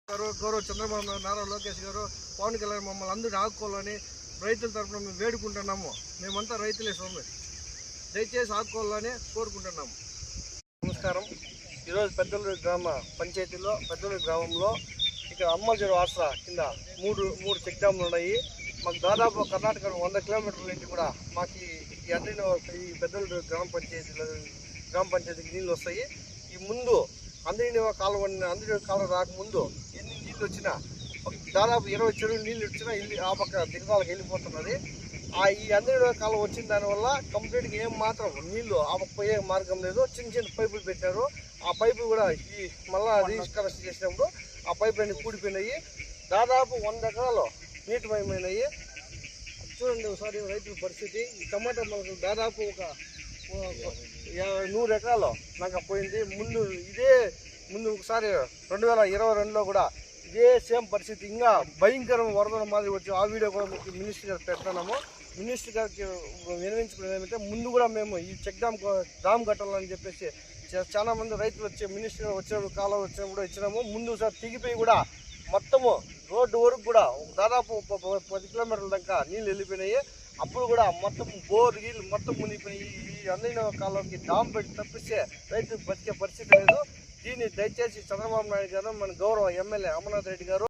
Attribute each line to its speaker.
Speaker 1: గౌరవ చంద్రబాబు నారా లోకేష్ గారు పవన్ కళ్యాణ్ మమ్మల్ని అందరూ ఆదుకోవాలని రైతుల తరఫున మేము వేడుకుంటున్నాము. మేమంతా రైతులే స్వామి, దయచేసి ఆదుకోవాలని కోరుకుంటున్నాము. నమస్కారం. ఈరోజు పెద్దలూరు గ్రామ పంచాయతీలో పెద్దలూరు గ్రామంలో ఇక్కడ అమ్మల చెరువు ఆసరా కింద మూడు చెక్ డ్యామ్లు ఉన్నాయి. మాకు దాదాపు కర్ణాటక 100 కిలోమీటర్ల నుంచి కూడా మాకు ఈ అన్ని ఈ పెద్దలూరు గ్రామ పంచాయతీకి నీళ్ళు వస్తాయి. ఈ ముందు అందరి కాలువ రాకముందు ఎన్ని నీళ్ళు వచ్చినా దాదాపు 20 చెరువులు నీళ్ళు వచ్చినా ఆ పక్క దిగదాలకు వెళ్ళిపోతున్నది. ఈ అందరి కాలువ వచ్చిన దానివల్ల కంప్లీట్గా ఏం మాత్రం నీళ్లు ఆ పక్క పోయే మార్గం లేదు. చిన్న పైపులు పెట్టారు. ఆ పైపులు కూడా ఈ మళ్ళా రీకనెక్ట్ చేసినప్పుడు ఆ పైపులన్నీ కూడిపోయినాయి. దాదాపు 100 ఎకరాలు నీటిమయమైనాయి. చూడండి ఒకసారి రైతుల పరిస్థితి. ఈ టమాటా మొలకలు దాదాపు ఒక 100 ఎకరాలు నాకు పోయింది. ముందు ఒకసారి 2022లో కూడా ఇదే సేమ్ పరిస్థితి, ఇంకా భయంకరం వరదల మాదిరి వచ్చి ఆ వీడియో కూడా మినిస్టర్ గారు పెడుతున్నాము. మినిస్టర్ గారికి వినియోగించుకునేది ఏమంటే ముందు కూడా మేము ఈ చెక్ డ్యామ్ కట్టాలని చెప్పేసి చాలా మంది రైతులు వచ్చి మినిస్టర్ గారు వచ్చినప్పుడు కాలం వచ్చినప్పుడు ఇచ్చినాము. ముందు సార్ తెగిపోయి కూడా మొత్తము రోడ్డు వరకు కూడా దాదాపు 10 కిలోమీటర్ల దాకా నీళ్ళు వెళ్ళిపోయినాయి. అప్పుడు కూడా మొత్తం బోర్ గీళ్ళు మొత్తం మునిగిపోయి ఈ అందైన కాలంకి డామ్ పెట్టి తప్పిస్తే రైతు బతికే పరిస్థితి లేదు. దీన్ని దయచేసి చంద్రబాబు నాయుడు గారు, మన గౌరవ ఎమ్మెల్యే అమర్నాథ్ రెడ్డి గారు